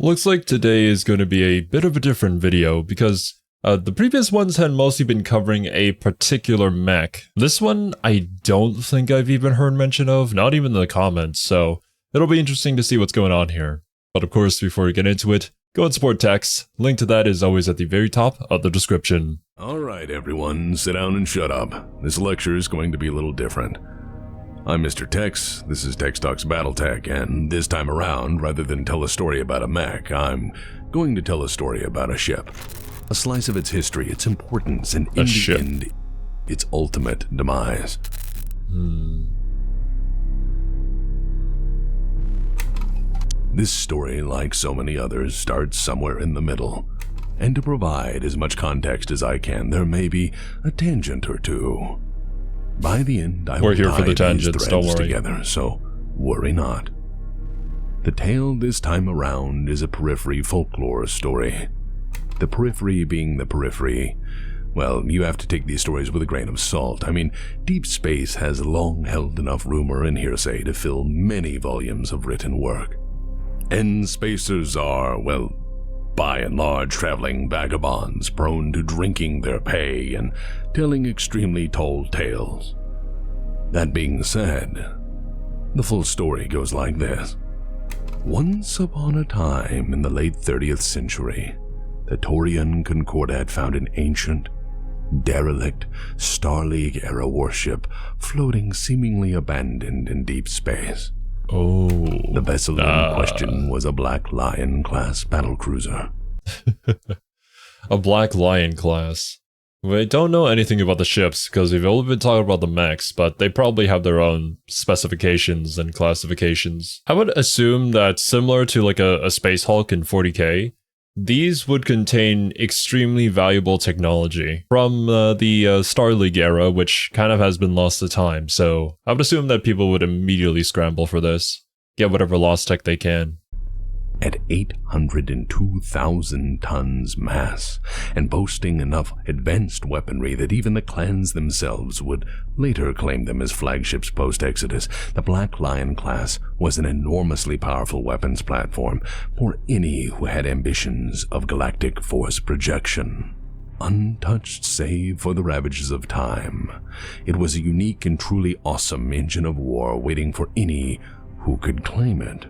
Looks like today is going to be a bit of a different video because the previous ones had mostly been covering a particular mech. This one I don't think I've even heard mention of, not even in the comments, so it'll be interesting to see what's going on here. But of course, before we get into it, go and support Tex. Link to that is always at the very top of the description. Alright everyone, sit down and shut up. This lecture is going to be a little different. I'm Mr. Tex, this is Tex Talks BattleTech, and this time around, rather than tell a story about a mech, I'm going to tell a story about a ship. A slice of its history, its importance, and in the end, its ultimate demise. This story, like so many others, starts somewhere in the middle. And to provide as much context as I can, there may be a tangent or two. By the end, I will tie these threads together, so worry not. The tale this time around is a periphery folklore story. The periphery being the periphery. Well, you have to take these stories with a grain of salt. I mean, deep space has long held enough rumor and hearsay to fill many volumes of written work. And spacers are, well, by and large traveling vagabonds prone to drinking their pay and telling extremely tall tales. That being said, the full story goes like this. Once upon a time in the late 30th century, the Taurian Concordat found an ancient, derelict Star League-era warship floating seemingly abandoned in deep space. The vessel in question was a Black Lion-class battlecruiser. A Black Lion class. We don't know anything about the ships because we've only been talking about the mechs, but they probably have their own specifications and classifications. I would assume that similar to like a Space Hulk in 40k, these would contain extremely valuable technology from the Star League era, which kind of has been lost to time, so I would assume that people would immediately scramble for this, get whatever lost tech they can. At 802,000 tons mass, and boasting enough advanced weaponry that even the clans themselves would later claim them as flagships post-Exodus, the Black Lion class was an enormously powerful weapons platform for any who had ambitions of galactic force projection. Untouched save for the ravages of time, it was a unique and truly awesome engine of war waiting for any who could claim it.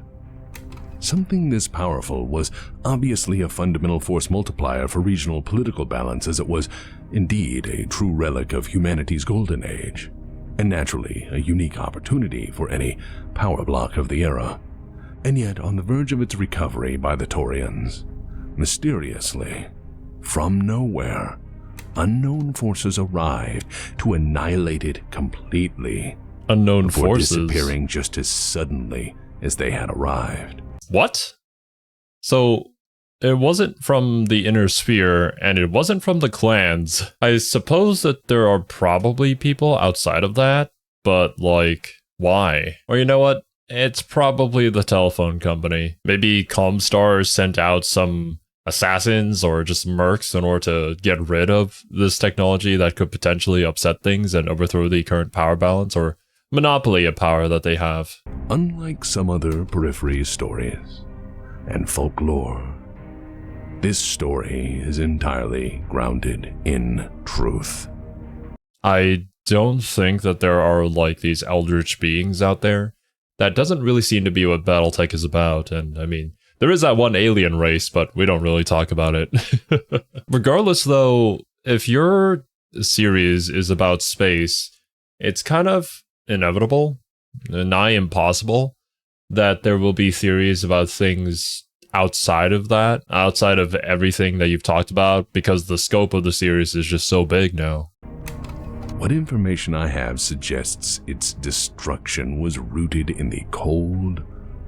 Something this powerful was obviously a fundamental force multiplier for regional political balance, as it was indeed a true relic of humanity's golden age, and naturally a unique opportunity for any power block of the era. And yet, on the verge of its recovery by the Taurians, mysteriously, from nowhere, unknown forces arrived to annihilate it completely. Unknown forces disappearing just as suddenly as they had arrived. What? So, it wasn't from the inner sphere, and it wasn't from the clans. I suppose that there are probably people outside of that, but like, why? Or you know what? It's probably the telephone company. Maybe ComStar sent out some assassins or just mercs in order to get rid of this technology that could potentially upset things and overthrow the current power balance or monopoly of power that they have. Unlike some other periphery stories and folklore, this story is entirely grounded in truth. I don't think that there are like these eldritch beings out there. That doesn't really seem to be what BattleTech is about, and I mean, there is that one alien race, but we don't really talk about it. Regardless though, if your series is about space, it's kind of inevitable, nigh impossible, that there will be theories about things outside of that, outside of everything that you've talked about, because the scope of the series is just so big now. What information I have suggests its destruction was rooted in the cold,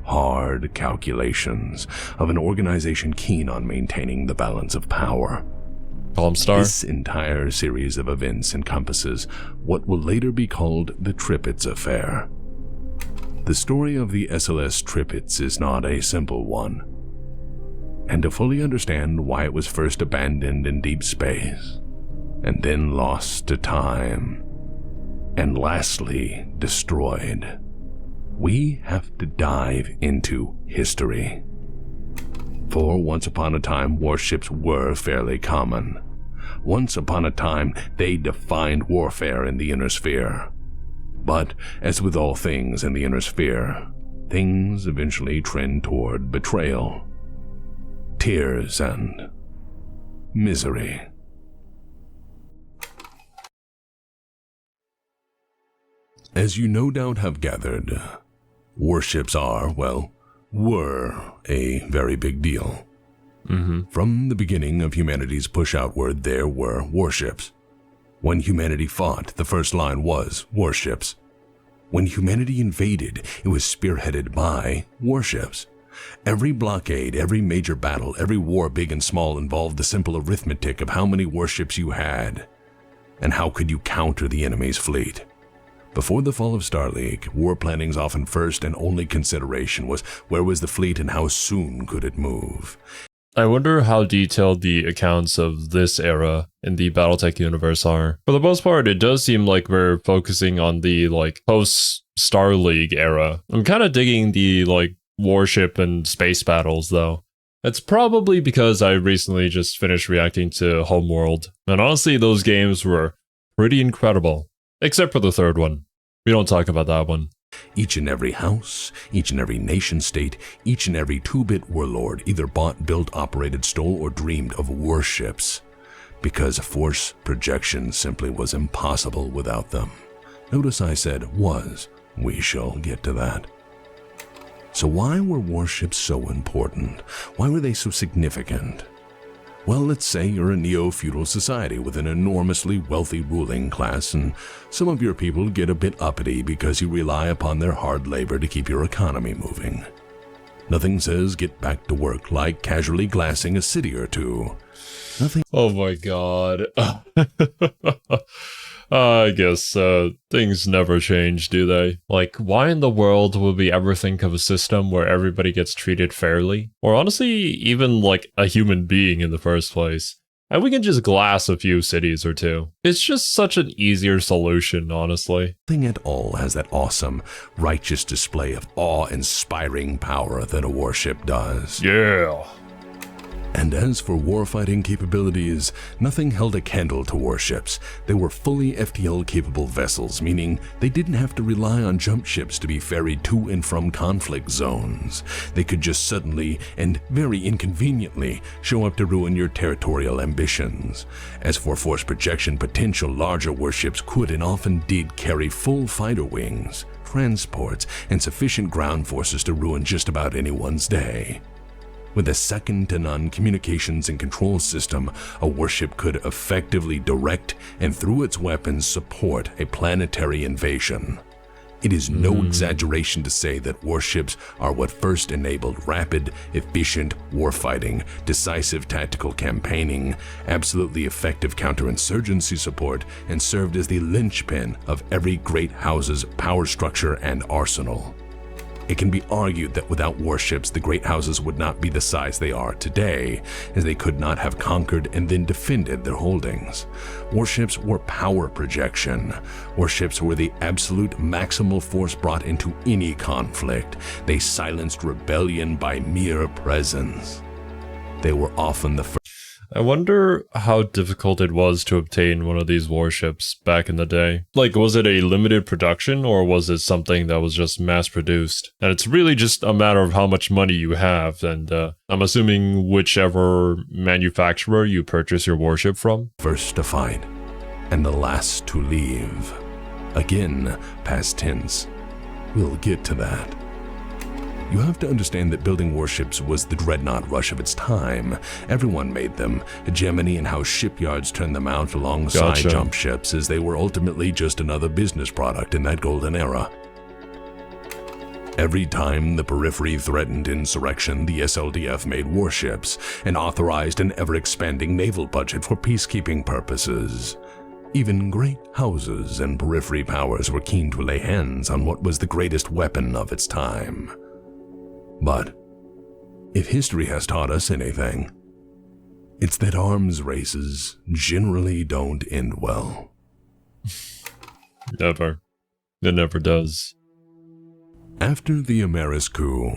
hard calculations of an organization keen on maintaining the balance of power. ComStar? This entire series of events encompasses what will later be called the Tripitz affair. The story of the SLS Tripitz is not a simple one, and to fully understand why it was first abandoned in deep space, and then lost to time, and lastly destroyed, we have to dive into history. For once upon a time, warships were fairly common. Once upon a time, they defined warfare in the Inner Sphere. But, as with all things in the Inner Sphere, things eventually trend toward betrayal, tears, and misery. As you no doubt have gathered, warships are, well, were a very big deal. From the beginning of humanity's push outward, there were warships. When humanity fought, the first line was warships. When humanity invaded, it was spearheaded by warships. Every blockade, every major battle, every war, big and small, involved the simple arithmetic of how many warships you had, and how could you counter the enemy's fleet. Before the fall of Starleague, war planning's often first and only consideration was where was the fleet and how soon could it move. I wonder how detailed the accounts of this era in the BattleTech universe are. For the most part, it does seem like we're focusing on the post-Star League era. I'm kind of digging the warship and space battles though. It's probably because I recently just finished reacting to Homeworld, and honestly those games were pretty incredible. Except for the third one. We don't talk about that one. Each and every house, each and every nation-state, each and every 2-bit warlord either bought, built, operated, stole, or dreamed of warships, because force projection simply was impossible without them. Notice I said was. We shall get to that. So why were warships so important? Why were they so significant? Well, let's say you're a neo-feudal society with an enormously wealthy ruling class, and some of your people get a bit uppity because you rely upon their hard labor to keep your economy moving. Nothing says get back to work like casually glassing a city or two. Nothing. Oh my god. I guess things never change, do they? Why in the world would we ever think of a system where everybody gets treated fairly? Or honestly, even a human being in the first place? And we can just glass a few cities or two. It's just such an easier solution, honestly. Nothing at all has that awesome, righteous display of awe-inspiring power that a warship does. Yeah. And as for warfighting capabilities, nothing held a candle to warships. They were fully FTL-capable vessels, meaning they didn't have to rely on jump ships to be ferried to and from conflict zones. They could just suddenly, and very inconveniently, show up to ruin your territorial ambitions. As for force projection potential, larger warships could and often did carry full fighter wings, transports, and sufficient ground forces to ruin just about anyone's day. With a second-to-none communications and control system, a warship could effectively direct and through its weapons support a planetary invasion. It is no exaggeration to say that warships are what first enabled rapid, efficient warfighting, decisive tactical campaigning, absolutely effective counterinsurgency support, and served as the linchpin of every great house's power structure and arsenal. It can be argued that without warships, the great houses would not be the size they are today, as they could not have conquered and then defended their holdings. Warships were power projection. Warships were the absolute maximal force brought into any conflict. They silenced rebellion by mere presence. They were often the first. I wonder how difficult it was to obtain one of these warships back in the day. Was it a limited production, or was it something that was just mass-produced? And it's really just a matter of how much money you have, and I'm assuming whichever manufacturer you purchase your warship from. First to fight, and the last to leave. Again, past tense. We'll get to that. You have to understand that building warships was the dreadnought rush of its time. Everyone made them, hegemony and how shipyards turned them out alongside jump ships, as they were ultimately just another business product in that golden era. Every time the periphery threatened insurrection, the SLDF made warships and authorized an ever-expanding naval budget for peacekeeping purposes. Even great houses and periphery powers were keen to lay hands on what was the greatest weapon of its time. But if history has taught us anything, it's that arms races generally don't end well. Never. It never does. After the Amaris coup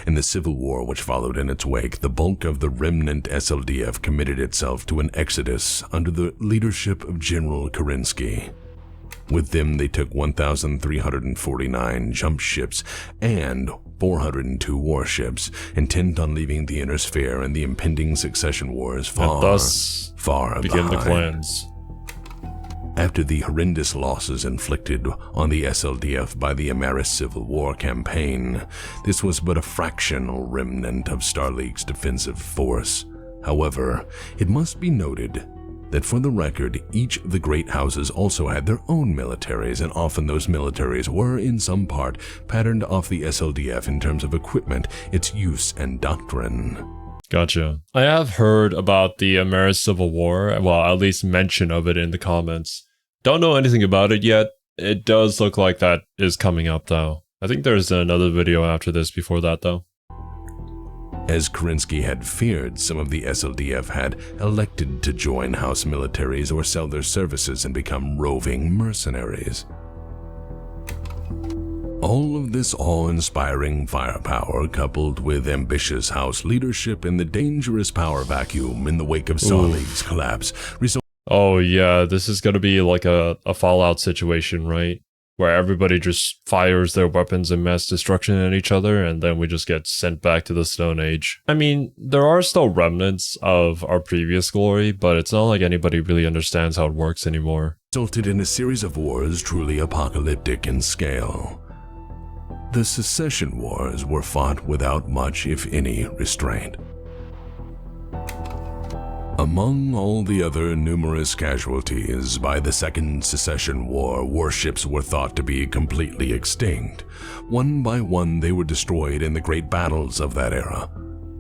and the civil war which followed in its wake, the bulk of the remnant SLDF committed itself to an exodus under the leadership of General Kerensky. With them, they took 1,349 jump ships and 402 warships, intent on leaving the Inner Sphere and the impending succession wars far begin behind. the clans. After the horrendous losses inflicted on the SLDF by the Amaris Civil War campaign, this was but a fractional remnant of Starleague's defensive force. However, it must be noted that for the record, each of the great houses also had their own militaries, and often those militaries were, in some part, patterned off the SLDF in terms of equipment, its use, and doctrine. Gotcha. I have heard about the Amaris Civil War, well, at least mention of it in the comments. Don't know anything about it yet. It does look like that is coming up, though. I think there's another video after this before that, though. As Kerensky had feared, some of the SLDF had elected to join house militaries or sell their services and become roving mercenaries. All of this awe-inspiring firepower, coupled with ambitious house leadership and the dangerous power vacuum in the wake of Starleague's collapse, Oh yeah, this is gonna be like a Fallout situation, right? Where everybody just fires their weapons and mass destruction at each other, and then we just get sent back to the Stone Age. I mean, there are still remnants of our previous glory, but it's not like anybody really understands how it works anymore. resulted in a series of wars truly apocalyptic in scale. The secession wars were fought without much, if any, restraint. Among all the other numerous casualties, by the Second Secession War, warships were thought to be completely extinct. One by one, they were destroyed in the great battles of that era.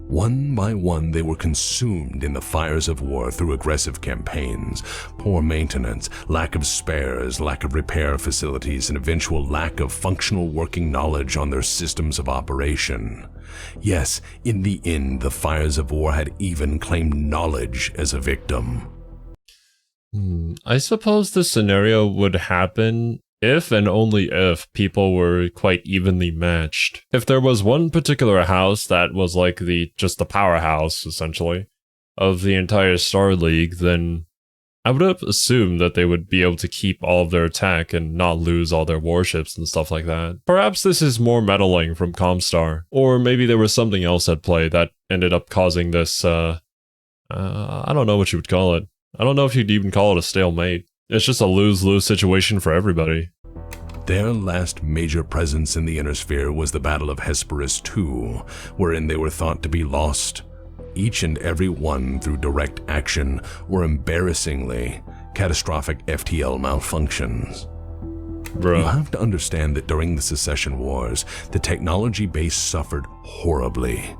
One by one, they were consumed in the fires of war through aggressive campaigns, poor maintenance, lack of spares, lack of repair facilities, and eventual lack of functional working knowledge on their systems of operation. Yes, in the end, the fires of war had even claimed knowledge as a victim. I suppose this scenario would happen if and only if people were quite evenly matched. If there was one particular house that was like just the powerhouse, essentially, of the entire Star League, then I would have assumed that they would be able to keep all of their attack and not lose all their warships and stuff like that. Perhaps this is more meddling from ComStar, or maybe there was something else at play that ended up causing this, I don't know what you would call it. I don't know if you'd even call it a stalemate. It's just a lose-lose situation for everybody. Their last major presence in the Inner Sphere was the Battle of Hesperus II, wherein they were thought to be lost, each and every one through direct action or embarrassingly catastrophic FTL malfunctions. Bruh. You have to understand that during the Secession Wars, the technology base suffered horribly.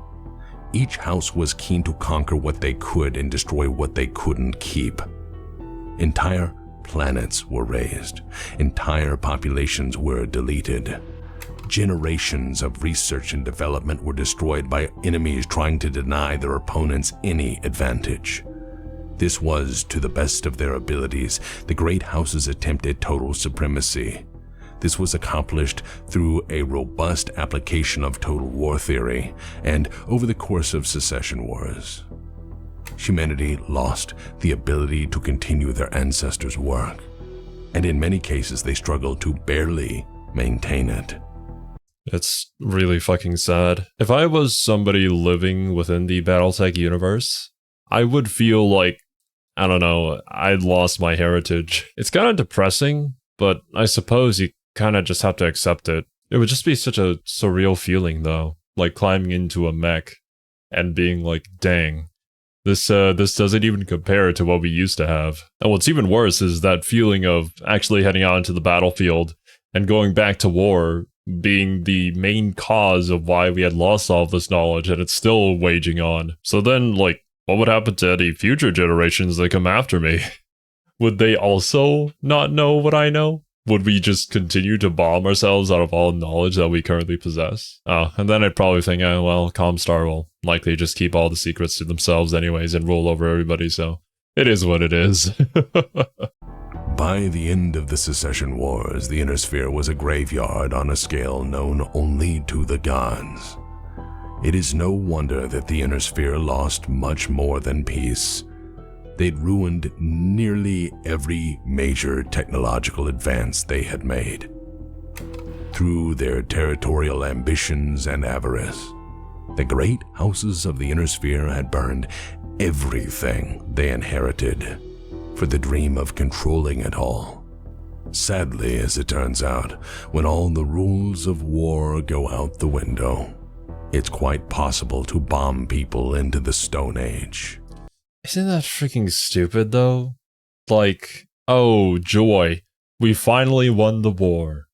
Each house was keen to conquer what they could and destroy what they couldn't keep. Entire planets were razed. Entire populations were deleted. Generations of research and development were destroyed by enemies trying to deny their opponents any advantage. This was, to the best of their abilities, the great house's attempt at total supremacy. This was accomplished through a robust application of total war theory, and over the course of secession wars, humanity lost the ability to continue their ancestors' work, and in many cases they struggled to barely maintain it. It's really fucking sad. If I was somebody living within the BattleTech universe, I would feel like, I don't know, I'd lost my heritage. It's kind of depressing, but I suppose you kind of just have to accept it. It would just be such a surreal feeling though, like climbing into a mech and being like, dang, this doesn't even compare to what we used to have. And what's even worse is that feeling of actually heading out into the battlefield and going back to war being the main cause of why we had lost all of this knowledge, and it's still waging on. So then, like, what would happen to any future generations that come after me? Would they also not know what I know? Would we just continue to bomb ourselves out of all knowledge that we currently possess? And then I'd probably think, well, ComStar will likely just keep all the secrets to themselves anyways and rule over everybody, so it is what it is. By the end of the Secession Wars, the Inner Sphere was a graveyard on a scale known only to the gods. It is no wonder that the Inner Sphere lost much more than peace. They'd ruined nearly every major technological advance they had made. Through their territorial ambitions and avarice, the great houses of the Inner Sphere had burned everything they inherited for the dream of controlling it all. Sadly, as it turns out, when all the rules of war go out the window, it's quite possible to bomb people into the Stone Age. Isn't that freaking stupid, though? Like, oh, joy, we finally won the war.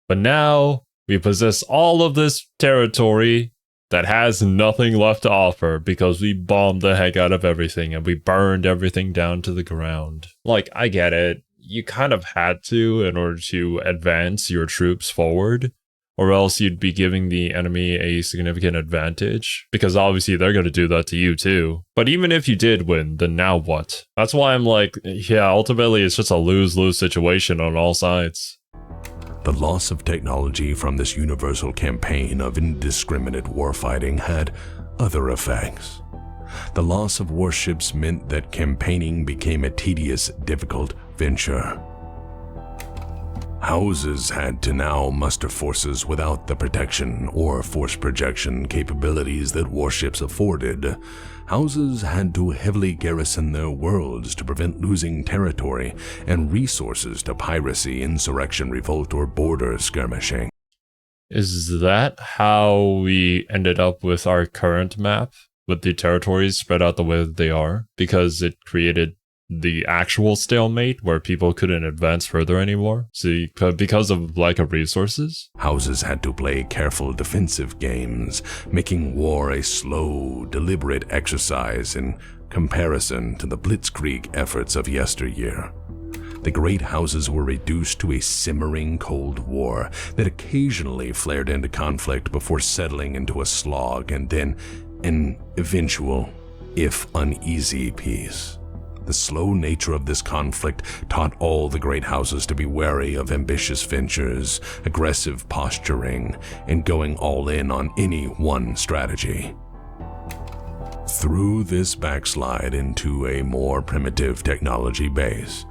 But now, we possess all of this territory that has nothing left to offer because we bombed the heck out of everything and we burned everything down to the ground. Like, I get it. You kind of had to in order to advance your troops forward, or else you'd be giving the enemy a significant advantage, because obviously they're going to do that to you too. But even if you did win, then now what? That's why I'm like, yeah, ultimately it's just a lose-lose situation on all sides. The loss of technology from this universal campaign of indiscriminate warfighting had other effects. The loss of warships meant that campaigning became a tedious, difficult venture. Houses had to now muster forces without the protection or force projection capabilities that warships afforded. Houses had to heavily garrison their worlds to prevent losing territory and resources to piracy, insurrection, revolt, or border skirmishing. Is that how we ended up with our current map, with the territories spread out the way that they are? Because it created the actual stalemate where people couldn't advance further anymore? See, because of lack of resources? Houses had to play careful defensive games, making war a slow, deliberate exercise in comparison to the blitzkrieg efforts of yesteryear. The great houses were reduced to a simmering cold war that occasionally flared into conflict before settling into a slog and then an eventual, if uneasy, peace. The slow nature of this conflict taught all the great houses to be wary of ambitious ventures, aggressive posturing, and going all in on any one strategy. Through this backslide into a more primitive technology base,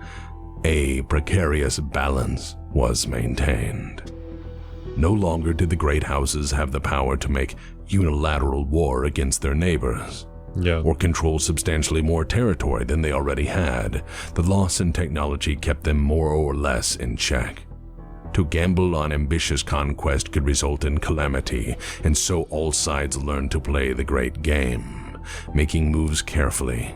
a precarious balance was maintained. No longer did the great houses have the power to make unilateral war against their neighbors. Or control substantially more territory than they already had. The loss in technology kept them more or less in check. To gamble on ambitious conquest could result in calamity, and so all sides learned to play the great game, making moves carefully.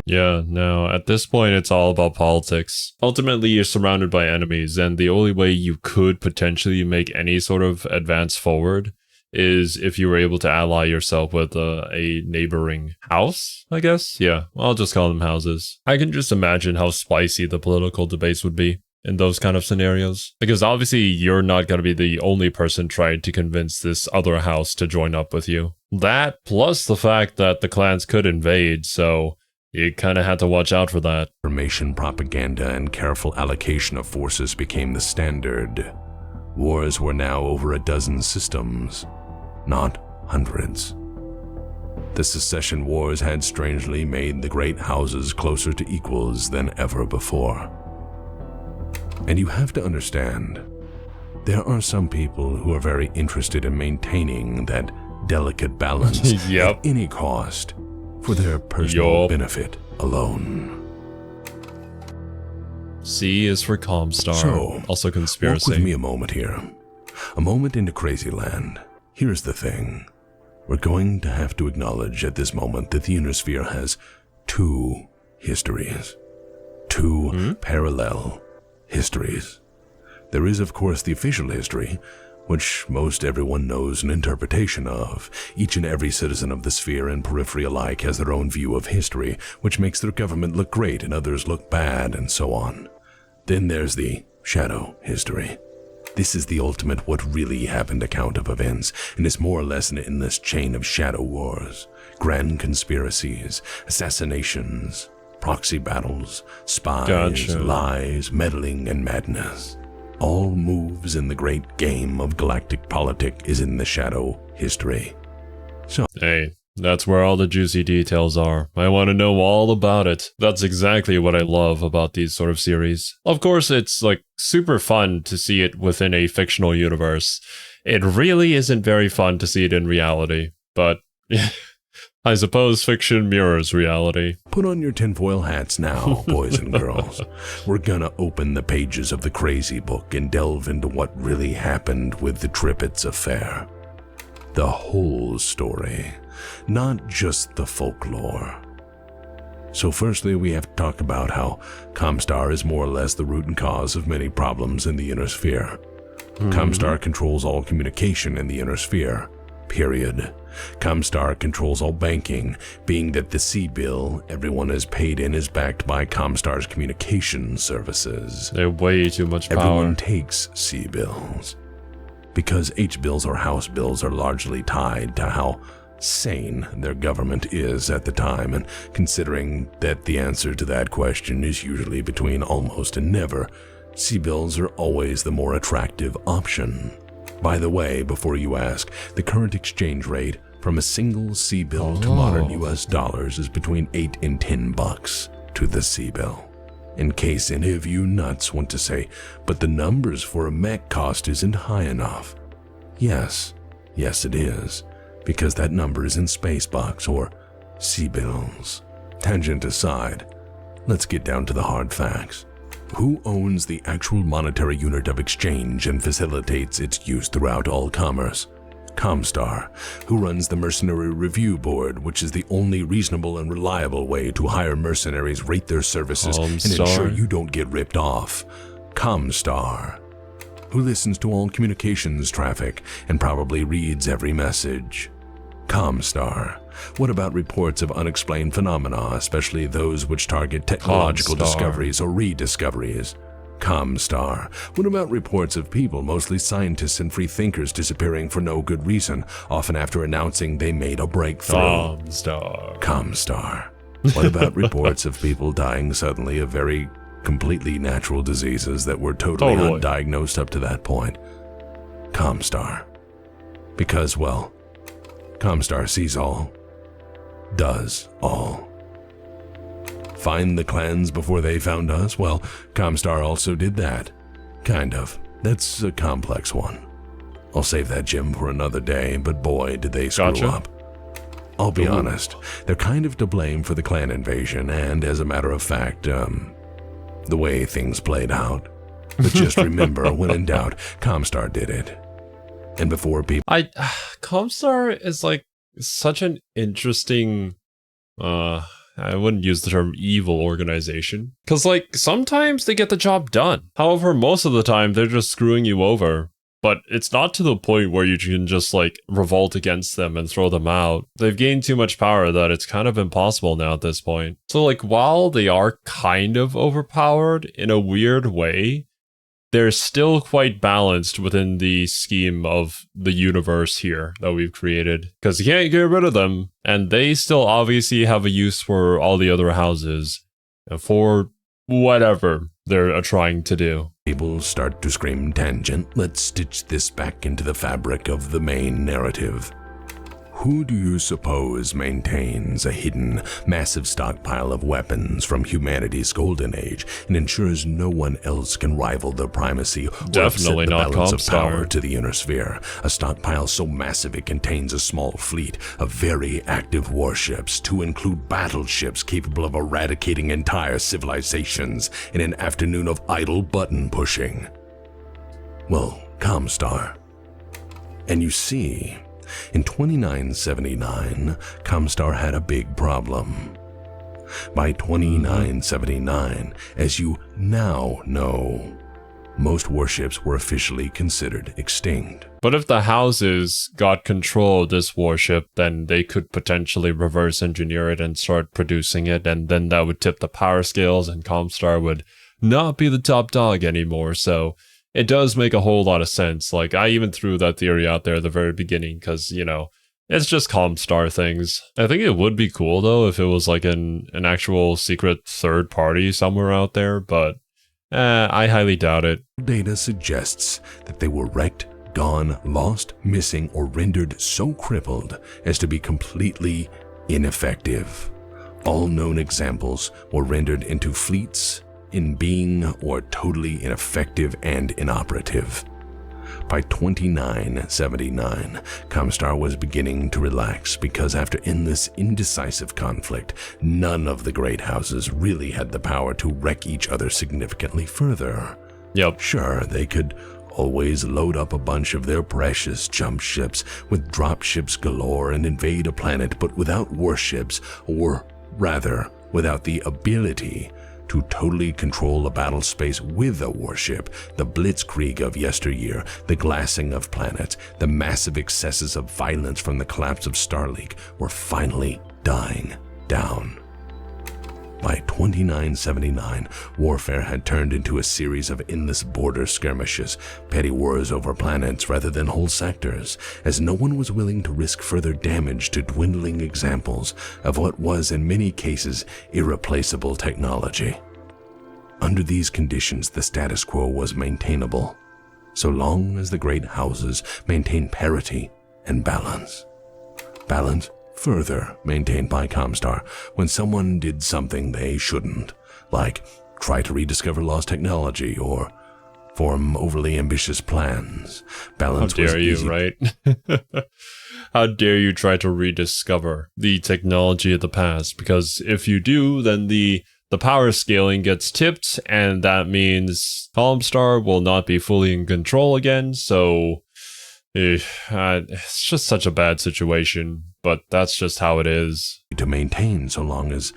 Yeah, no, at this point it's all about politics. Ultimately, you're surrounded by enemies, and the only way you could potentially make any sort of advance forward is if you were able to ally yourself with a neighboring house, I guess? Yeah, I'll just call them houses. I can just imagine how spicy the political debates would be in those kind of scenarios. Because obviously you're not going to be the only person trying to convince this other house to join up with you. That, plus the fact that the clans could invade, so you kind of had to watch out for that. Information propaganda and careful allocation of forces became the standard. Wars were now over a dozen systems, not hundreds. The Secession Wars had strangely made the great houses closer to equals than ever before. And you have to understand, there are some people who are very interested in maintaining that delicate balance at any cost for their personal benefit alone. C is for ComStar, so, also conspiracy. Walk with me a moment here. A moment into crazy land. Here's the thing. We're going to have to acknowledge at this moment that the Inner Sphere has two histories. Two parallel histories. There is, of course, the official history, which most everyone knows an interpretation of. Each and every citizen of the sphere and periphery alike has their own view of history, which makes their government look great and others look bad, and so on. Then there's the shadow history. This is the ultimate what really happened account of events, and is more or less an endless chain of shadow wars, grand conspiracies, assassinations, proxy battles, spies, Gotcha. lies, meddling, and madness. All moves in the great game of galactic politic is in the shadow history. So, Hey, that's where all the juicy details are. I want to know all about it. That's exactly what I love about these sort of series. Of course, it's like super fun to see it within a fictional universe. It really isn't very fun to see it in reality, but I suppose fiction mirrors reality. put on your tinfoil hats now, boys and girls. We're gonna open the pages of the crazy book and delve into what really happened with the Tripitz affair. The whole story, not just the folklore. So firstly, we have to talk about how ComStar is more or less the root and cause of many problems in the inner sphere. ComStar controls all communication in the inner sphere, period. ComStar controls all banking, being that the C-bill everyone is paid in is backed by ComStar's communication services. They have way too much power. Everyone takes C-bills. Because H-bills or house bills are largely tied to how sane their government is at the time, and considering that the answer to that question is usually between almost and never, C-bills are always the more attractive option. By the way, before you ask, the current exchange rate from a single C-bill to modern US dollars is between $8 and $10 to the C-bill. In case any of you nuts want to say, but the numbers for a mech cost isn't high enough. Yes it is, because that number is in space bucks or C-bills. Tangent aside, let's get down to the hard facts. Who owns the actual monetary unit of exchange and facilitates its use throughout all commerce? ComStar, who runs the Mercenary Review Board, which is the only reasonable and reliable way to hire mercenaries, rate their services, and ensure you don't get ripped off. ComStar, who listens to all communications traffic and probably reads every message. ComStar, what about reports of unexplained phenomena, especially those which target technological discoveries or rediscoveries? ComStar, what about reports of people, mostly scientists and free thinkers, disappearing for no good reason, often after announcing they made a breakthrough? ComStar, what about reports of people dying suddenly of very completely natural diseases that were totally undiagnosed up to that point? ComStar, because, well, ComStar sees all, does all. Find the clans before they found us? Well, ComStar also did that. Kind of. That's a complex one. I'll save that gem for another day, but boy, did they screw up. I'll be honest, they're kind of to blame for the clan invasion, and as a matter of fact, the way things played out. But just remember, when in doubt, ComStar did it. And before people... ComStar is like such an interesting... I wouldn't use the term evil organization. Because, like, sometimes they get the job done. However, most of the time, they're just screwing you over. But it's not to the point where you can just, like, revolt against them and throw them out. They've gained too much power that it's kind of impossible now at this point. So, like, while they are kind of overpowered in a weird way, they're still quite balanced within the scheme of the universe here that we've created. Because you can't get rid of them, and they still obviously have a use for all the other houses, and for whatever they're trying to do. People start to scream tangent, let's stitch this back into the fabric of the main narrative. Who do you suppose maintains a hidden, massive stockpile of weapons from humanity's golden age and ensures no one else can rival their primacy or upset the balance of power to the inner sphere? A stockpile so massive it contains a small fleet of very active warships, to include battleships capable of eradicating entire civilizations in an afternoon of idle button pushing. Well, ComStar. And you see, in 2979, ComStar had a big problem. By 2979, as you now know, most warships were officially considered extinct. But if the houses got control of this warship, then they could potentially reverse engineer it and start producing it, and then that would tip the power scales, and ComStar would not be the top dog anymore. So it does make a whole lot of sense. Like, I even threw that theory out there at the very beginning because, you know, It's just ComStar things. I think it would be cool though if it was like an actual secret third party somewhere out there, but I highly doubt it. Data suggests that they were wrecked, gone, lost, missing, or rendered so crippled as to be completely ineffective. All known examples were rendered into fleets, in being, or totally ineffective and inoperative. By 2979, ComStar was beginning to relax because after endless indecisive conflict, none of the great houses really had the power to wreck each other significantly further. Yep. Sure, they could always load up a bunch of their precious jump ships with drop ships galore and invade a planet, but without warships, or rather, without the ability to totally control a battle space with a warship. The blitzkrieg of yesteryear, the glassing of planets, the massive excesses of violence from the collapse of Starleague were finally dying down. By 2979, warfare had turned into a series of endless border skirmishes, petty wars over planets rather than whole sectors, as no one was willing to risk further damage to dwindling examples of what was in many cases irreplaceable technology. Under these conditions, the status quo was maintainable, so long as the great houses maintained parity and balance. Balance further maintained by ComStar when someone did something they shouldn't, like try to rediscover lost technology or form overly ambitious plans. Balance How dare you, right? How dare you try to rediscover the technology of the past? Because if you do, then the power scaling gets tipped, and that means ComStar will not be fully in control again, so it's just such a bad situation, but that's just how it is. To maintain so long as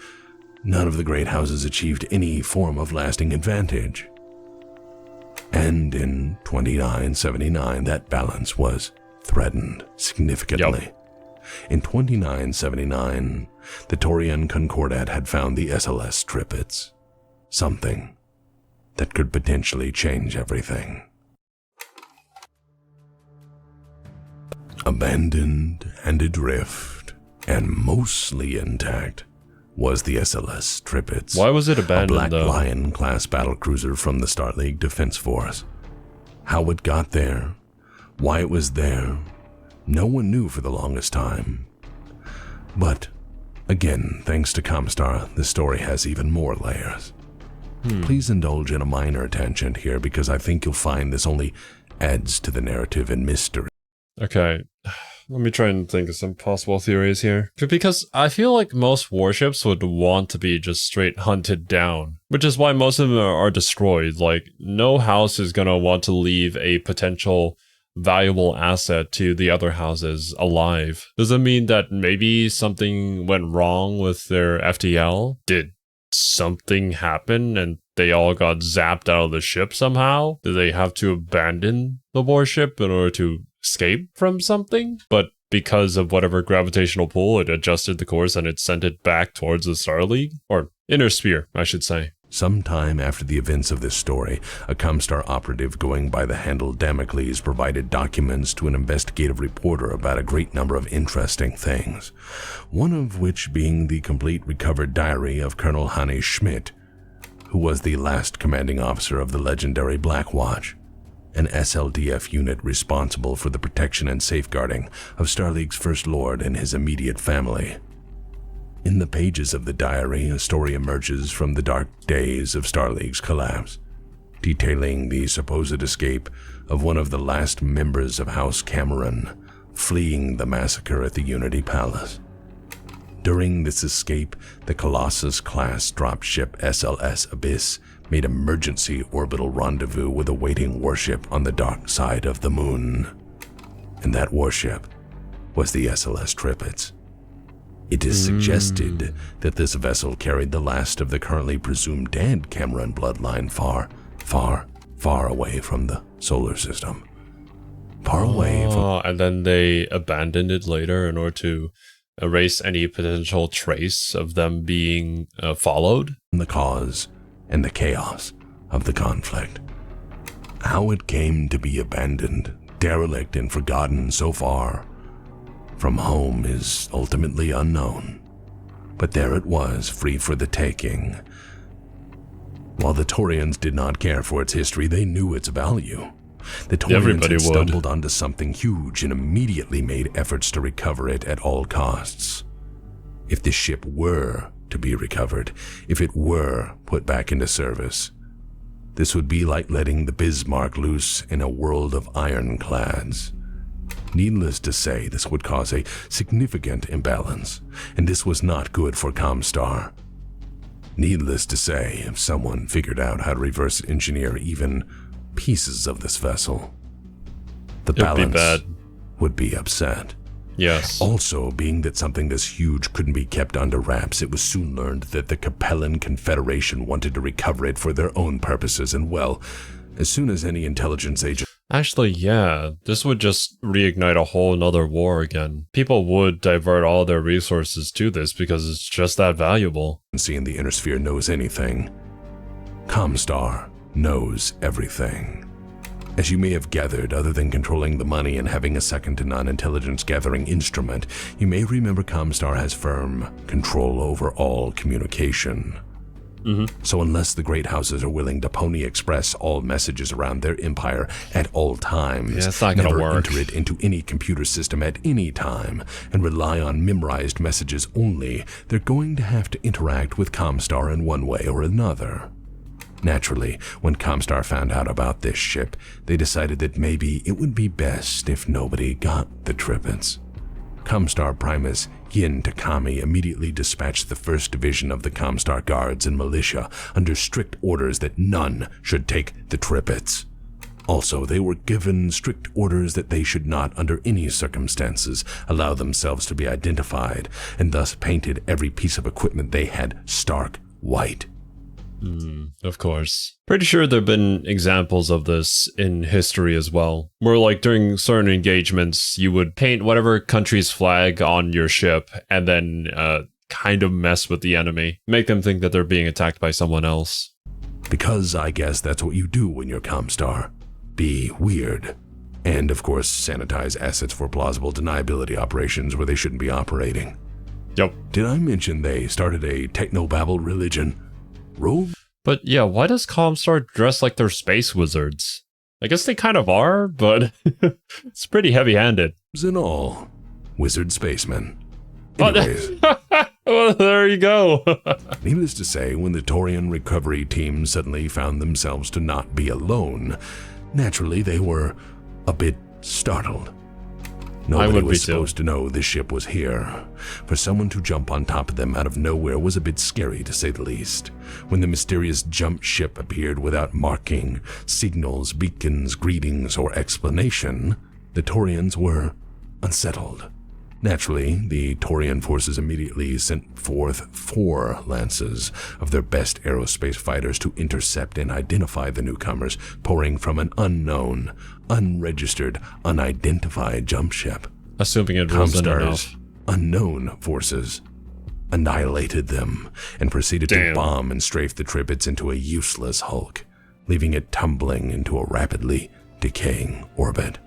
none of the great houses achieved any form of lasting advantage. And in 2979, that balance was threatened significantly. Yep. In 2979, the Taurian Concordat had found the SLS Tripitz, something that could potentially change everything. Abandoned and adrift, and mostly intact, was the SLS Tripitz. Why was it abandoned, a Black though? Lion-class battlecruiser from the Starleague Defense Force. How it got there, why it was there, no one knew for the longest time. But, again, thanks to ComStar, the story has even more layers. Please indulge in a minor tangent here because I think you'll find this only adds to the narrative and mystery. Okay, let me try and think of some possible theories here. Because I feel like most warships would want to be just straight hunted down, which is why most of them are destroyed. Like, no house is gonna want to leave a potential valuable asset to the other houses alive. Does it mean that maybe something went wrong with their FTL? Did something happen and they all got zapped out of the ship somehow? Did they have to abandon the warship in order to escape from something? But because of whatever gravitational pull, it adjusted the course and it sent it back towards the Starleague? Or Inner Sphere, I should say. Sometime after the events of this story, a ComStar operative going by the handle Damocles provided documents to an investigative reporter about a great number of interesting things, one of which being the complete recovered diary of Colonel Hannes Schmidt, who was the last commanding officer of the legendary Black Watch, an SLDF unit responsible for the protection and safeguarding of Starleague's First Lord and his immediate family. In the pages of the diary, a story emerges from the dark days of Starleague's collapse, detailing the supposed escape of one of the last members of House Cameron, fleeing the massacre at the Unity Palace. During this escape, the Colossus-class dropship SLS Abyss made emergency orbital rendezvous with a waiting warship on the dark side of the moon. And that warship was the SLS Tripitz. It is suggested that this vessel carried the last of the currently presumed dead Cameron bloodline far, far, far away from the solar system. Far away from... And then they abandoned it later in order to erase any potential trace of them being followed? The cause and the chaos of the conflict. How it came to be abandoned, derelict, and forgotten so far from home is ultimately unknown. But there it was, free for the taking. While the Taurians did not care for its history, they knew its value. The Taurians had stumbled onto something huge and immediately made efforts to recover it at all costs. If this ship were to be recovered, if it were put back into service, this would be like letting the Bismarck loose in a world of ironclads. Needless to say, this would cause a significant imbalance, and this was not good for ComStar. Needless to say, if someone figured out how to reverse engineer even pieces of this vessel, the balance would be upset. Yes. Also, being that something this huge couldn't be kept under wraps, it was soon learned that the Capellan Confederation wanted to recover it for their own purposes, and well, as soon as any intelligence agent... Actually, yeah, this would just reignite a whole nother war again. People would divert all their resources to this because it's just that valuable. ...in the Inner Sphere knows anything. ComStar knows everything. As you may have gathered, other than controlling the money and having a second-to-none intelligence-gathering instrument, you may remember ComStar has firm control over all communication. So unless the great houses are willing to Pony Express all messages around their empire at all times, it's not gonna work. Enter it into any computer system at any time, and rely on memorized messages only, they're going to have to interact with ComStar in one way or another. Naturally, when ComStar found out about this ship, they decided that maybe it would be best if nobody got the Tripitz. ComStar Primus Yin Takami immediately dispatched the 1st Division of the ComStar Guards and Militia under strict orders that none should take the Tripitz. Also, they were given strict orders that they should not, under any circumstances, allow themselves to be identified, and thus painted every piece of equipment they had stark white. Of course. Pretty sure there have been examples of this in history as well, where like during certain engagements, you would paint whatever country's flag on your ship and then kind of mess with the enemy, make them think that they're being attacked by someone else. Because I guess that's what you do when you're ComStar. Be weird. And of course, sanitize assets for plausible deniability operations where they shouldn't be operating. Yep. Did I mention they started a technobabble religion? Rogue? But yeah, why does ComStar dress like they're space wizards? I guess they kind of are, but it's pretty heavy-handed. And all. Wizard spacemen. Anyways. Well, there you go. Needless to say, when the Taurian recovery team suddenly found themselves to not be alone, naturally they were a bit startled. Nobody was supposed to know this ship was here. For someone to jump on top of them out of nowhere was a bit scary, to say the least. When the mysterious jump ship appeared without marking, signals, beacons, greetings, or explanation, the Taurians were unsettled. Naturally, the Taurian forces immediately sent forth 4 lances of their best aerospace fighters to intercept and identify the newcomers pouring from an unknown, unregistered, unidentified jump ship. Assuming it wasn't enough. Unknown forces annihilated them and proceeded to bomb and strafe the Tripitz into a useless hulk, leaving it tumbling into a rapidly decaying orbit.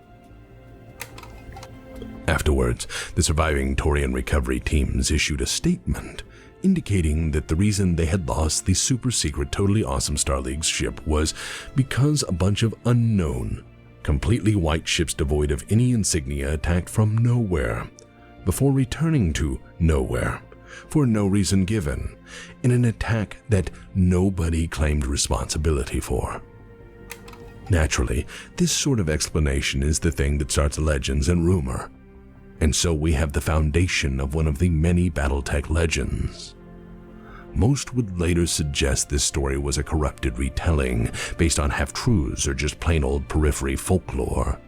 Afterwards, the surviving Taurian recovery teams issued a statement indicating that the reason they had lost the super-secret, totally awesome Starleague ship was because a bunch of unknown, completely white ships devoid of any insignia attacked from nowhere, before returning to nowhere, for no reason given, in an attack that nobody claimed responsibility for. Naturally, this sort of explanation is the thing that starts legends and rumor. And so we have the foundation of one of the many BattleTech legends. Most would later suggest this story was a corrupted retelling based on half-truths or just plain old periphery folklore.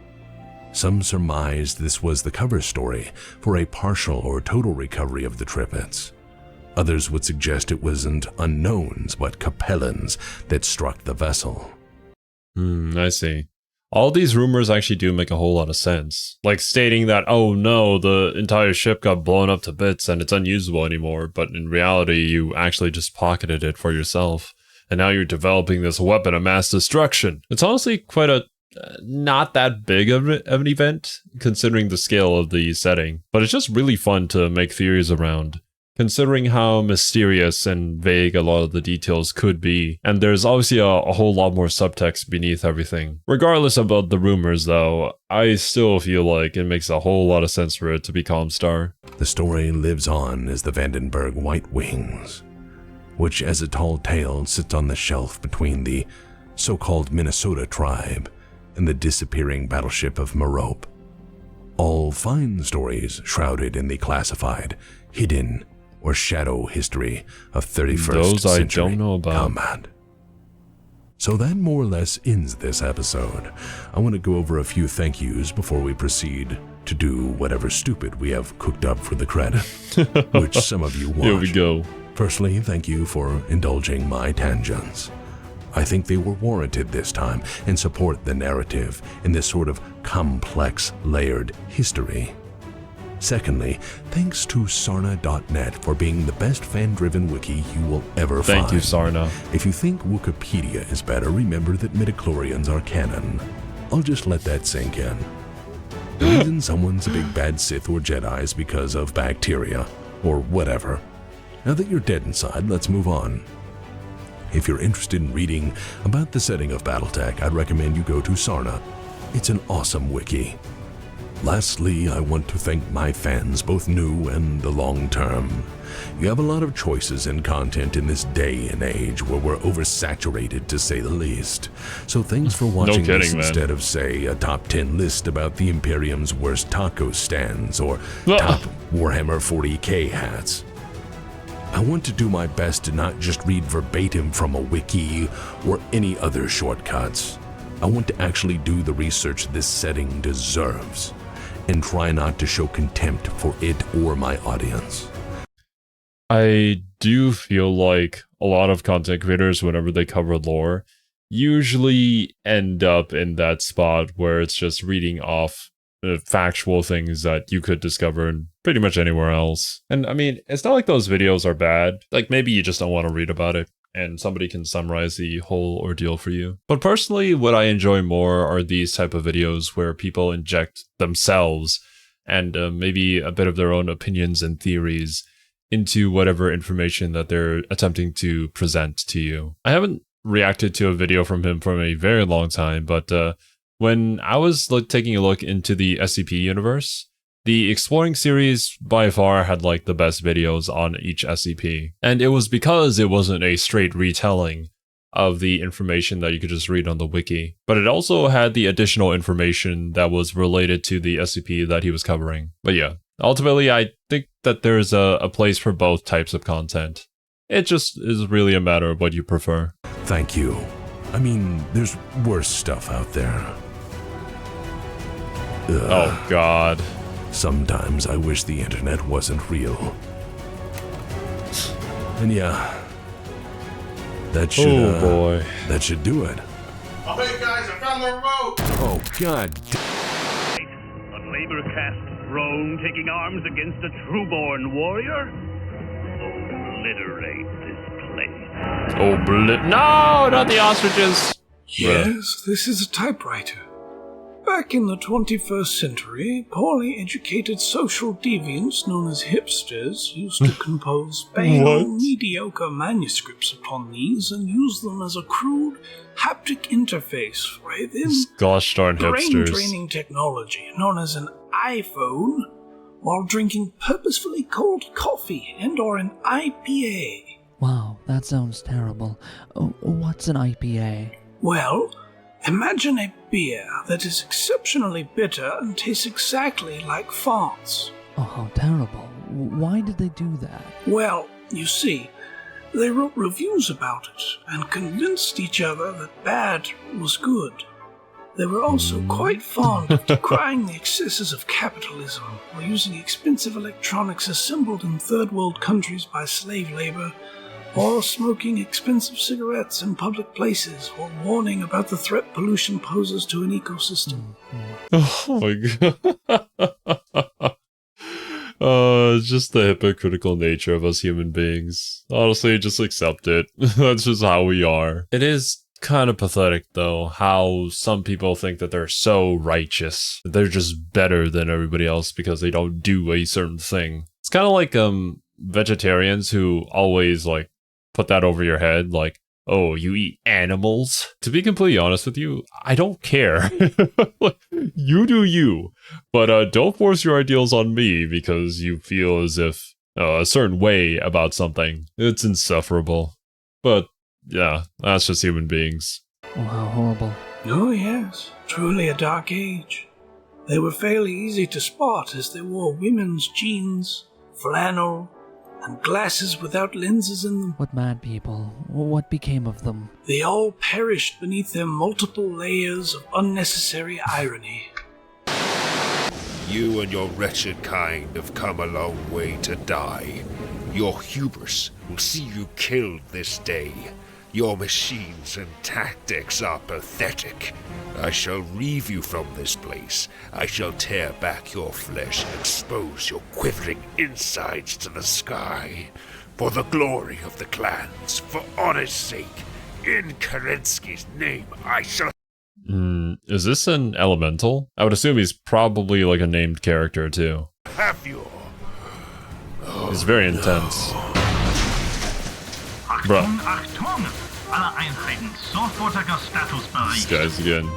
Some surmised this was the cover story for a partial or total recovery of the Tripitz. Others would suggest it wasn't unknowns but Capellans that struck the vessel. I see. All these rumors actually do make a whole lot of sense. Like stating that, oh no, the entire ship got blown up to bits and it's unusable anymore, but in reality you actually just pocketed it for yourself. And now you're developing this weapon of mass destruction. It's honestly quite a not that big of an event, considering the scale of the setting, but it's just really fun to make theories around, considering how mysterious and vague a lot of the details could be, and there's obviously a whole lot more subtext beneath everything. Regardless about the rumors though, I still feel like it makes a whole lot of sense for it to be ComStar. The story lives on as the Vandenberg White Wings, which as a tall tale sits on the shelf between the so-called Minnesota tribe and the disappearing battleship of Merope. All fine stories shrouded in the classified, hidden, or shadow history of 31st century I don't know about. combat. So that more or less ends this episode. I want to go over a few thank yous before we proceed to do whatever stupid we have cooked up for the credit, which some of you watch. Here we go. Firstly, thank you for indulging my tangents. I think they were warranted this time and support the narrative in this sort of complex, layered history. Secondly, thanks to Sarna.net for being the best fan-driven wiki you will ever find. Thank you, Sarna. If you think Wikipedia is better, remember that midichlorians are canon. I'll just let that sink in. The reason someone's a big bad Sith or Jedi is because of bacteria, or whatever. Now that you're dead inside, let's move on. If you're interested in reading about the setting of BattleTech, I'd recommend you go to Sarna. It's an awesome wiki. Lastly, I want to thank my fans, both new and the long term. You have a lot of choices in content in this day and age where we're oversaturated, to say the least. So thanks for watching this instead of, say, a top 10 list about the Imperium's worst taco stands or top Warhammer 40k hats. I want to do my best to not just read verbatim from a wiki or any other shortcuts. I want to actually do the research this setting deserves and try not to show contempt for it or my audience. I do feel like a lot of content creators, whenever they cover lore, usually end up in that spot where it's just reading off factual things that you could discover in pretty much anywhere else. And I mean, it's not like those videos are bad. Like maybe you just don't want to read about it and somebody can summarize the whole ordeal for you. But personally, what I enjoy more are these type of videos where people inject themselves and maybe a bit of their own opinions and theories into whatever information that they're attempting to present to you. I haven't reacted to a video from him for a very long time, but when I was taking a look into the SCP universe, the Exploring series by far had like the best videos on each SCP. And it was because it wasn't a straight retelling of the information that you could just read on the wiki, but it also had the additional information that was related to the SCP that he was covering. But yeah, ultimately I think that there's a place for both types of content. It just is really a matter of what you prefer. Thank you. I mean, there's worse stuff out there. Oh God. Sometimes I wish the internet wasn't real. And yeah, that should, that should do it. Oh, hey guys, I found the remote! Oh, God. A labor caste throne taking arms against a trueborn warrior? Obliterate this place. No, not the ostriches! Yes, this is a typewriter. Back in the 21st century, poorly educated social deviants known as hipsters used to compose banal, mediocre manuscripts upon these and use them as a crude, haptic interface for a then gosh darn hipsters. brain-draining technology known as an iPhone, while drinking purposefully cold coffee and or an IPA. Wow, that sounds terrible. What's an IPA? Well, imagine a beer that is exceptionally bitter and tastes exactly like farts. Oh, how terrible. Why did they do that? Well, you see, they wrote reviews about it and convinced each other that bad was good. They were also quite fond of decrying the excesses of capitalism or using expensive electronics assembled in third world countries by slave labor, or smoking expensive cigarettes in public places, or warning about the threat pollution poses to an ecosystem. Oh my god. Just the hypocritical nature of us human beings. Honestly, just accept it. That's just how we are. It is kind of pathetic, though, how some people think that they're so righteous. They're just better than everybody else because they don't do a certain thing. It's kind of like vegetarians who always like put that over your head, like, oh, you eat animals? To be completely honest with you, I don't care. You do you. But don't force your ideals on me because you feel as if a certain way about something. It's insufferable. But yeah, that's just human beings. Oh, how horrible. Oh yes, truly a dark age. They were fairly easy to spot as they wore women's jeans, flannel, and glasses without lenses in them. What mad people? What became of them? They all perished beneath their multiple layers of unnecessary irony. You and your wretched kind have come a long way to die. Your hubris will see you killed this day. Your machines and tactics are pathetic. I shall reave you from this place. I shall tear back your flesh and expose your quivering insides to the sky. For the glory of the clans, for honor's sake, in Kerensky's name, I shall... Is this an elemental? I would assume he's probably like a named character too. have you. He's very intense. Bruh. Achtung! Alle Einheiten, sofortiger Statusbericht. This guy's again.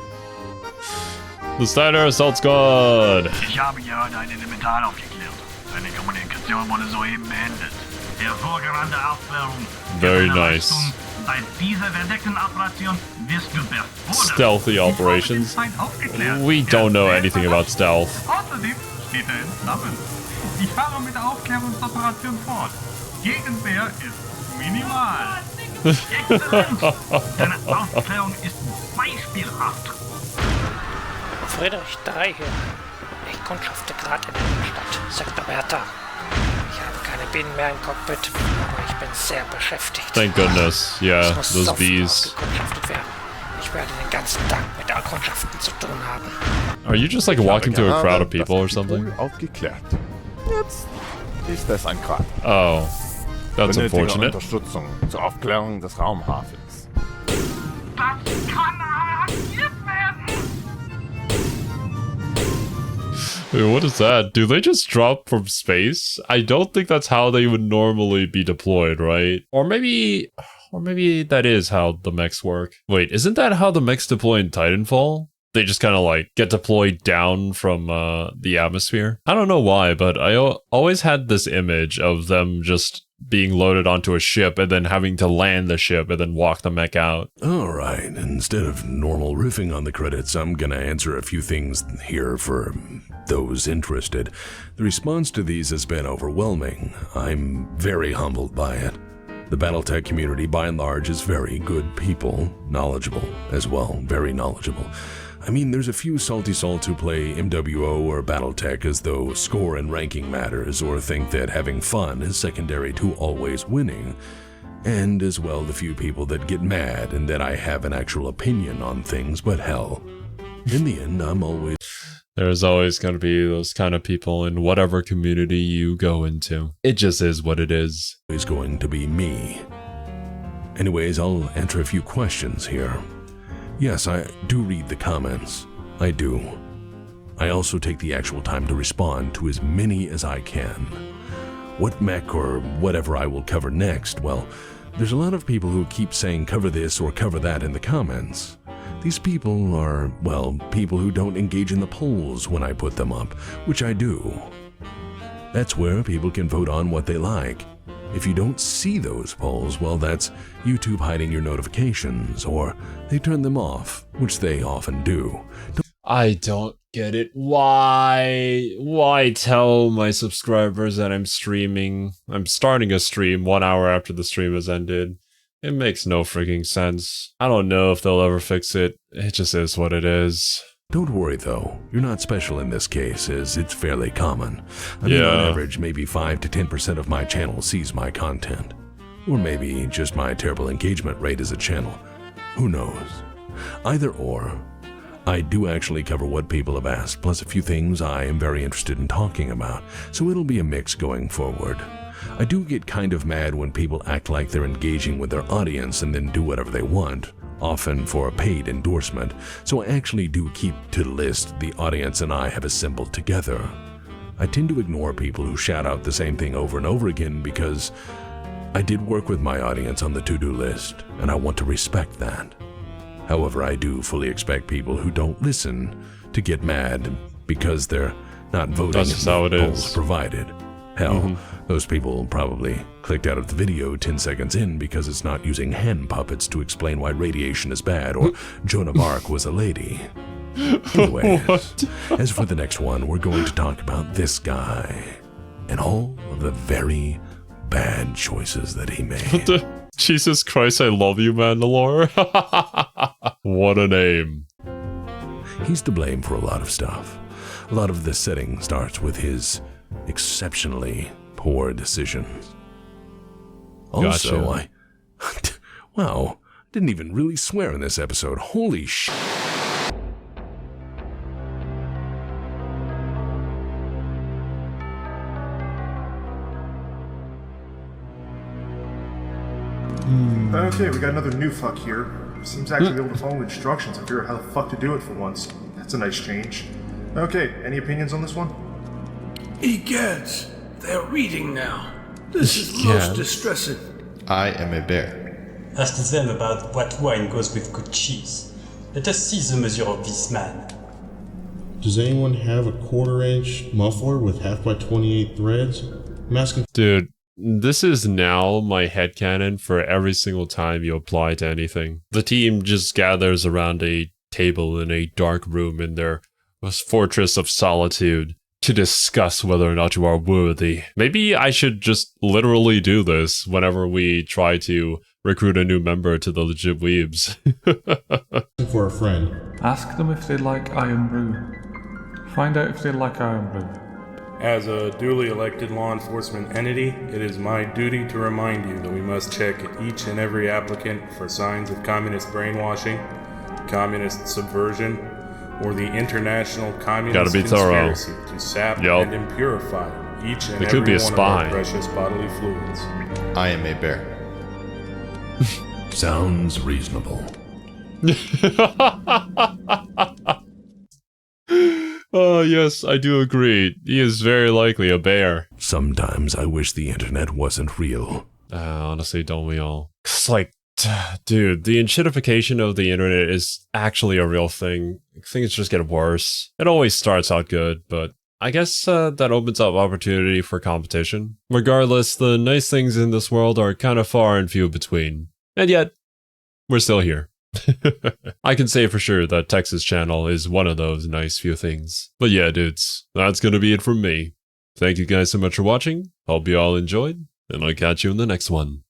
The Steiner Assault Squad! Ich habe gerade ein Elemental aufgeklärt. Seine Kommunikation wurde soeben beendet. Hervorragende Aufklärung. Very nice. Bei dieser verdeckten Operation wirst du befordert. Stealthy operations. We don't know anything about stealth. Außerdem steht er in Flammen. Ich fahre mit der Aufklärungsoperation fort. Gegenwehr ist minimal. Exzellenz! Deine Aufklärung ist beispielhaft. Friedrich 3 hier. Ich kundschafte gerade in der Innenstadt, Sektor Bertha. Ich habe keine Bienen mehr im Cockpit, aber ich bin sehr beschäftigt. Thank goodness. Yeah, those bees. Gekundschaftet werden. Ich werde den ganzen Tag mit Kundschaften zu tun haben. Are you just like walking through a crowd of people or something? Aufgeklärt. Jetzt ist es ein Grad. Oh, that's unfortunate. Unterstützung zur Aufklärung des Raumhafens. Das kann arrangiert werden. Wait, what is that? Do they just drop from space? I don't think that's how they would normally be deployed, right? Or maybe that is how the mechs work. Wait, isn't that how the mechs deploy in Titanfall? They just kind of like get deployed down from the atmosphere. I don't know why, but I always had this image of them just being loaded onto a ship and then having to land the ship and then walk the mech out. Alright, instead of normal riffing on the credits, I'm gonna answer a few things here for those interested. The response to these has been overwhelming. I'm very humbled by it. The BattleTech community, by and large, is very good people. Knowledgeable as well, very knowledgeable. I mean, there's a few salty salts who play MWO or BattleTech as though score and ranking matters, or think that having fun is secondary to always winning. And as well the few people that get mad and that I have an actual opinion on things, but hell, in the end, I'm always... There's always going to be those kind of people in whatever community you go into. It just is what it is. ...is going to be me. Anyways, I'll answer a few questions here. Yes, I do read the comments. I do. I also take the actual time to respond to as many as I can. What mech or whatever I will cover next, well, there's a lot of people who keep saying cover this or cover that in the comments. These people are, well, people who don't engage in the polls when I put them up, which I do. That's where people can vote on what they like. If you don't see those polls, well, that's YouTube hiding your notifications, or they turn them off, which they often do. I don't get it. Why tell my subscribers that I'm streaming? I'm starting a stream 1 hour after the stream has ended. It makes no freaking sense. I don't know if they'll ever fix it. It just is what it is. Don't worry though, you're not special in this case, as it's fairly common. I mean, on average, maybe 5 to 10% of my channel sees my content. Or maybe just my terrible engagement rate as a channel. Who knows? Either or, I do actually cover what people have asked, plus a few things I am very interested in talking about, so it'll be a mix going forward. I do get kind of mad when people act like they're engaging with their audience and then do whatever they want, often for a paid endorsement, so I actually do keep to the list the audience and I have assembled together. I tend to ignore people who shout out the same thing over and over again because I did work with my audience on the to-do list, and I want to respect that. However, I do fully expect people who don't listen to get mad because they're not voting That's just how it polls is. provided. Hell, those people probably clicked out of the video 10 seconds in because it's not using hand puppets to explain why radiation is bad or Joan of Arc was a lady. Anyways, as for the next one, we're going to talk about this guy and all of the very bad choices that he made. Jesus Christ, I love you, Mandalore. What a name. He's to blame for a lot of stuff. A lot of the setting starts with his exceptionally poor decisions. Also, Gotcha. wow, didn't even really swear in this episode. Holy sh! Okay, we got another new fuck here. Seems to actually be able to follow instructions and figure out how the fuck to do it for once. That's a nice change. Okay, any opinions on this one? Egads, they're reading now. This is most distressing. I am a bear. Ask them about what wine goes with good cheese. Let us see the measure of this man. Does anyone have a 1/4-inch muffler with half by 28 threads? I'm asking. Dude, this is now my headcanon for every single time you apply to anything. The team just gathers around a table in a dark room in their fortress of solitude to discuss whether or not you are worthy. Maybe I should just literally do this whenever we try to recruit a new member to the legit Weebs. For a friend. Ask them if they like Iron Brew. Find out if they like Iron Brew. As a duly elected law enforcement entity, it is my duty to remind you that we must check each and every applicant for signs of communist brainwashing, communist subversion, or the international communist conspiracy to sap and impurify each and every one of our precious bodily fluids. I am a bear. Sounds reasonable. Oh, yes, I do agree. He is very likely a bear. Sometimes I wish the internet wasn't real. Honestly, don't we all? It's like, dude, the enshittification of the internet is actually a real thing. Things just get worse. It always starts out good, but I guess that opens up opportunity for competition. Regardless, the nice things in this world are kind of far and few between. And yet, we're still here. I can say for sure that Texas Channel is one of those nice few things. But yeah, dudes, that's gonna be it from me. Thank you guys so much for watching. Hope you all enjoyed, and I'll catch you in the next one.